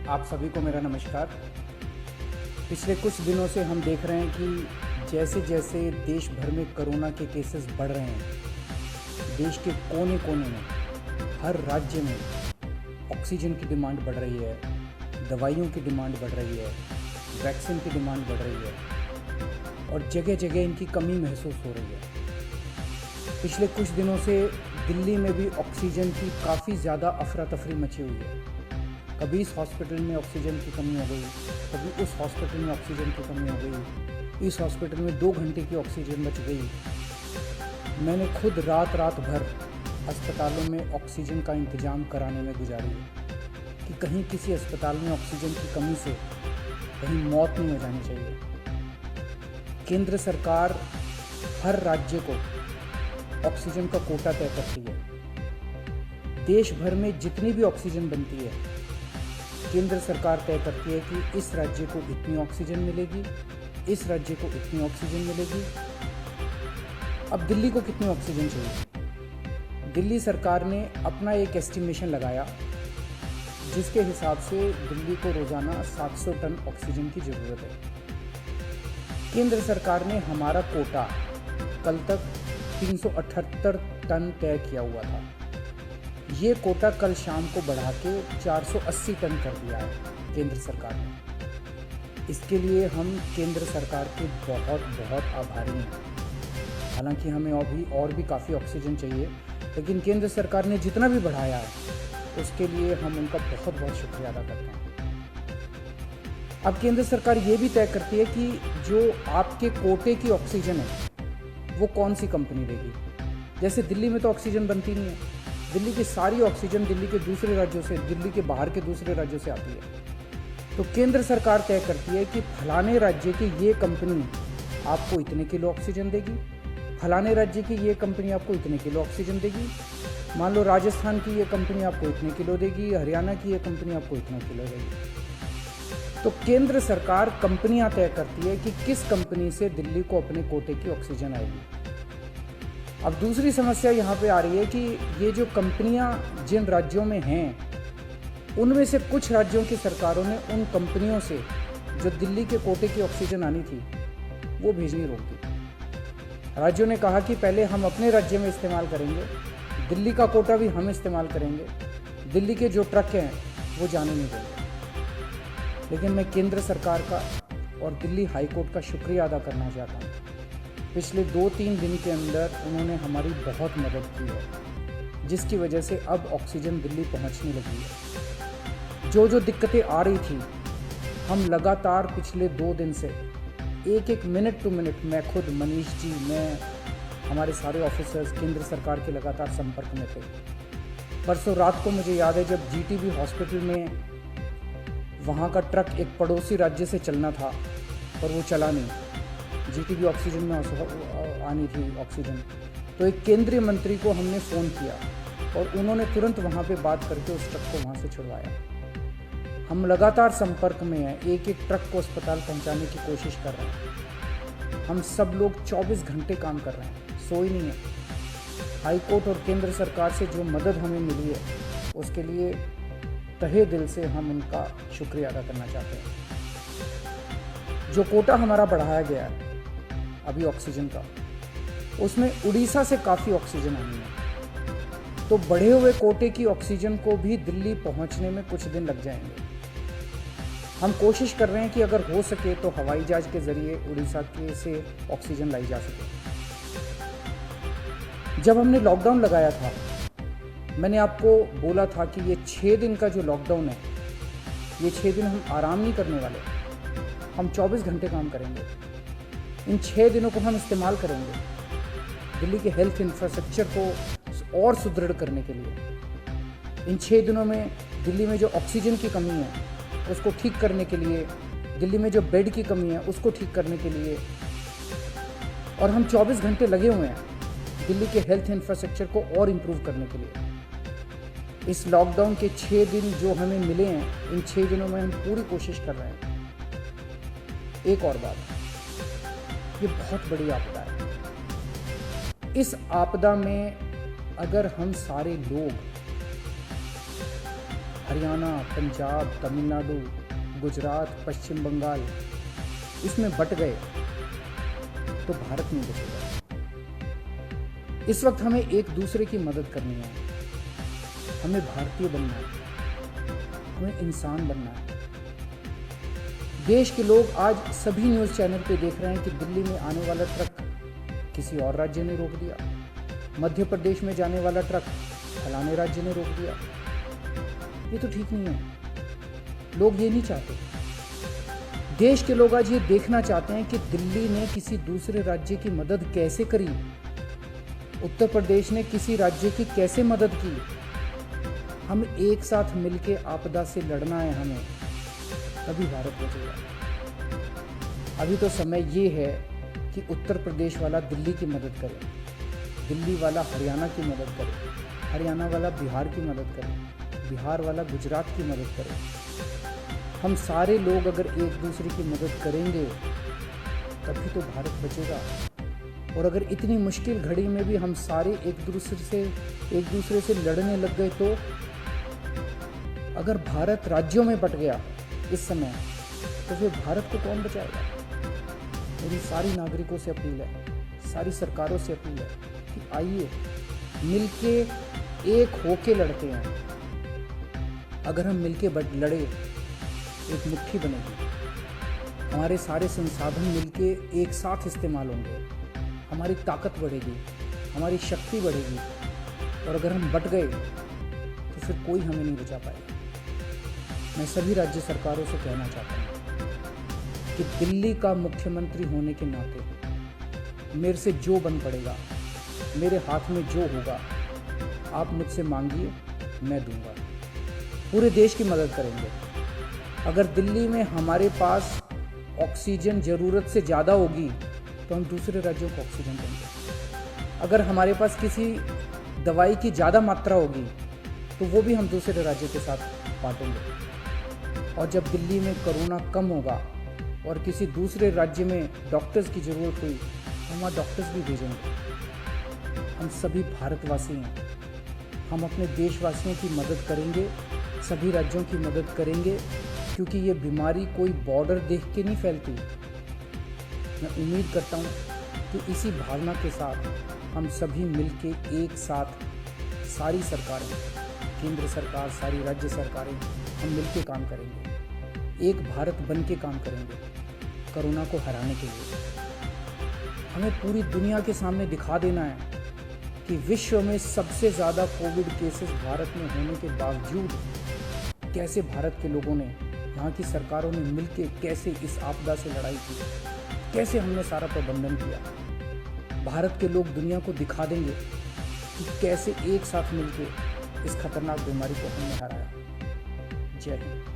आप सभी को मेरा नमस्कार। पिछले कुछ दिनों से हम देख रहे हैं कि जैसे जैसे देश भर में कोरोना के केसेस बढ़ रहे हैं, देश के कोने कोने में, हर राज्य में ऑक्सीजन की डिमांड बढ़ रही है, दवाइयों की डिमांड बढ़ रही है, वैक्सीन की डिमांड बढ़ रही है और जगह जगह इनकी कमी महसूस हो रही है। पिछले कुछ दिनों से दिल्ली में भी ऑक्सीजन की काफ़ी ज़्यादा अफरा तफरी मची हुई है। कभी इस हॉस्पिटल में ऑक्सीजन की कमी हो गई, कभी उस हॉस्पिटल में ऑक्सीजन की कमी हो गई, इस हॉस्पिटल में 2 घंटे की ऑक्सीजन बच गई। मैंने खुद रात भर अस्पतालों में ऑक्सीजन का इंतज़ाम कराने में गुजारी है कि कहीं किसी अस्पताल में ऑक्सीजन की कमी से कहीं मौत नहीं हो जानी चाहिए। केंद्र सरकार हर राज्य को ऑक्सीजन का कोटा तय करती है। देश भर में जितनी भी ऑक्सीजन बनती है, केंद्र सरकार तय करती है कि इस राज्य को इतनी ऑक्सीजन मिलेगी, इस राज्य को इतनी ऑक्सीजन मिलेगी। अब दिल्ली को कितनी ऑक्सीजन चाहिए? दिल्ली सरकार ने अपना एक एस्टिमेशन लगाया जिसके हिसाब से दिल्ली को रोजाना 700 टन ऑक्सीजन की जरूरत है। केंद्र सरकार ने हमारा कोटा कल तक 378 टन तय किया हुआ था। ये कोटा कल शाम को बढ़ा के 480 टन कर दिया है केंद्र सरकार ने। इसके लिए हम केंद्र सरकार के बहुत आभारी हैं। हालांकि हमें और भी काफ़ी ऑक्सीजन चाहिए, लेकिन केंद्र सरकार ने जितना भी बढ़ाया है उसके लिए हम उनका बहुत शुक्रिया अदा करते हैं। अब केंद्र सरकार ये भी तय करती है कि जो आपके कोटे की ऑक्सीजन है वो कौन सी कंपनी देगी। जैसे दिल्ली में तो ऑक्सीजन बनती नहीं है, दिल्ली की सारी ऑक्सीजन दिल्ली के दूसरे राज्यों से, दिल्ली के बाहर के दूसरे राज्यों से आती है। तो केंद्र सरकार तय करती है कि फलाने राज्य की ये कंपनी आपको इतने किलो ऑक्सीजन देगी, फलाने राज्य की ये कंपनी आपको इतने किलो ऑक्सीजन देगी। मान लो राजस्थान की ये कंपनी आपको इतने किलो देगी, हरियाणा की ये कंपनी आपको इतने किलो देगी। तो केंद्र सरकार कंपनियां तय करती है कि किस कंपनी से दिल्ली को अपने कोटे की ऑक्सीजन आएगी। अब दूसरी समस्या यहाँ पे आ रही है कि ये जो कंपनियां जिन राज्यों में हैं, उनमें से कुछ राज्यों की सरकारों ने उन कंपनियों से जो दिल्ली के कोटे की ऑक्सीजन आनी थी वो भेजनी रोक दी। राज्यों ने कहा कि पहले हम अपने राज्य में इस्तेमाल करेंगे, दिल्ली का कोटा भी हम इस्तेमाल करेंगे, दिल्ली के जो ट्रक हैं वो जाने नहीं देंगे। लेकिन मैं केंद्र सरकार का और दिल्ली हाई कोर्ट का शुक्रिया अदा करना चाहता हूँ। पिछले 2-3 दिन के अंदर उन्होंने हमारी बहुत मदद की है, जिसकी वजह से अब ऑक्सीजन दिल्ली पहुँचने लगी है। जो दिक्कतें आ रही थी, हम लगातार पिछले 2 दिन से एक मिनट टू मिनट मैं खुद, मनीष जी, मैं, हमारे सारे ऑफिसर्स केंद्र सरकार के लगातार संपर्क में थे। परसों रात को मुझे याद है जब जीटीबी हॉस्पिटल में वहाँ का ट्रक एक पड़ोसी राज्य से चलना था पर वो चला नहीं, जीटीबी ऑक्सीजन में आनी थी ऑक्सीजन, तो एक केंद्रीय मंत्री को हमने फ़ोन किया और उन्होंने तुरंत वहाँ पे बात करके उस ट्रक को वहाँ से छुड़वाया। हम लगातार संपर्क में हैं, एक ट्रक को अस्पताल पहुँचाने की कोशिश कर रहे हैं। हम सब लोग 24 घंटे काम कर रहे हैं, सोए नहीं है। हाई कोर्ट और केंद्र सरकार से जो मदद हमें मिली है उसके लिए तहे दिल से हम उनका शुक्रिया अदा करना चाहते हैं। जो कोटा हमारा बढ़ाया गया है अभी ऑक्सीजन का, उसमें उड़ीसा से काफ़ी ऑक्सीजन आनी है, तो बढ़े हुए कोटे की ऑक्सीजन को भी दिल्ली पहुंचने में कुछ दिन लग जाएंगे। हम कोशिश कर रहे हैं कि अगर हो सके तो हवाई जहाज के जरिए उड़ीसा के से ऑक्सीजन लाई जा सके। जब हमने लॉकडाउन लगाया था, मैंने आपको बोला था कि ये 6 दिन का जो लॉकडाउन है, ये 6 दिन हम आराम नहीं करने वाले, हम 24 घंटे काम करेंगे। इन 6 दिनों को हम इस्तेमाल करेंगे दिल्ली के हेल्थ इंफ्रास्ट्रक्चर को और सुदृढ़ करने के लिए। इन 6 दिनों में दिल्ली में जो ऑक्सीजन की कमी है उसको ठीक करने के लिए, दिल्ली में जो बेड की कमी है उसको ठीक करने के लिए, और हम 24 घंटे लगे हुए हैं दिल्ली के हेल्थ इंफ्रास्ट्रक्चर को और इम्प्रूव करने के लिए। इस लॉकडाउन के 6 दिन जो हमें मिले हैं, इन 6 दिनों में हम पूरी कोशिश कर रहे हैं। एक और बात, ये बहुत बड़ी आपदा है। इस आपदा में अगर हम सारे लोग हरियाणा, पंजाब, तमिलनाडु, गुजरात, पश्चिम बंगाल इसमें बट गए तो भारत नहीं बचेगा। इस वक्त हमें एक दूसरे की मदद करनी है। हमें भारतीय बनना है, हमें इंसान बनना है। देश के लोग आज सभी न्यूज़ चैनल पे देख रहे हैं कि दिल्ली में आने वाला ट्रक किसी और राज्य ने रोक दिया, मध्य प्रदेश में जाने वाला ट्रक फलाने राज्य ने रोक दिया। ये तो ठीक नहीं है। लोग ये नहीं चाहते। देश के लोग आज ये देखना चाहते हैं कि दिल्ली ने किसी दूसरे राज्य की मदद कैसे करी, उत्तर प्रदेश ने किसी राज्य की कैसे मदद की। हम एक साथ मिलके आपदा से लड़ना है हमें, तभी भारत बचेगा। अभी तो समय ये है कि उत्तर प्रदेश वाला दिल्ली की मदद करे, दिल्ली वाला हरियाणा की मदद करे, हरियाणा वाला बिहार की मदद करे, बिहार वाला गुजरात की मदद करे। हम सारे लोग अगर एक दूसरे की मदद करेंगे तभी तो भारत बचेगा। और अगर इतनी मुश्किल घड़ी में भी हम सारे एक दूसरे से लड़ने लग गए तो अगर भारत राज्यों में बट गया इस समय तो फिर भारत को कौन बचाएगा। मेरी सारी नागरिकों से अपील है, सारी सरकारों से अपील है कि आइए मिलके एक होके लड़ते हैं। अगर हम मिलके लड़े एक मुट्ठी बनेगी, हमारे सारे संसाधन मिलके एक साथ इस्तेमाल होंगे, हमारी ताकत बढ़ेगी, हमारी शक्ति बढ़ेगी। और अगर हम बट गए तो फिर कोई हमें नहीं बचा पाएगा। मैं सभी राज्य सरकारों से कहना चाहता हूँ कि दिल्ली का मुख्यमंत्री होने के नाते मेरे से जो बन पड़ेगा, मेरे हाथ में जो होगा, आप मुझसे मांगिए, मैं दूंगा। पूरे देश की मदद करेंगे। अगर दिल्ली में हमारे पास ऑक्सीजन ज़रूरत से ज़्यादा होगी तो हम दूसरे राज्यों को ऑक्सीजन देंगे। अगर हमारे पास किसी दवाई की ज़्यादा मात्रा होगी तो वो भी हम दूसरे राज्यों के साथ बांटेंगे। और जब दिल्ली में कोरोना कम होगा और किसी दूसरे राज्य में डॉक्टर्स की ज़रूरत हुई, हम वहाँ डॉक्टर्स भी भेजेंगे। हम सभी भारतवासी हैं, हम अपने देशवासियों की मदद करेंगे, सभी राज्यों की मदद करेंगे, क्योंकि ये बीमारी कोई बॉर्डर देख के नहीं फैलती। मैं उम्मीद करता हूँ कि इसी भावना के साथ हम सभी मिलके एक साथ, सारी सरकारें, केंद्र सरकार, सारी राज्य सरकारें, हम मिलके काम करेंगे, एक भारत बन के काम करेंगे कोरोना को हराने के लिए। हमें पूरी दुनिया के सामने दिखा देना है कि विश्व में सबसे ज़्यादा कोविड केसेस भारत में होने के बावजूद कैसे भारत के लोगों ने, यहाँ की सरकारों ने मिलके कैसे इस आपदा से लड़ाई की, कैसे हमने सारा प्रबंधन किया। भारत के लोग दुनिया को दिखा देंगे कि कैसे एक साथ मिलके इस खतरनाक बीमारी को हमने हराया। जय हिंद।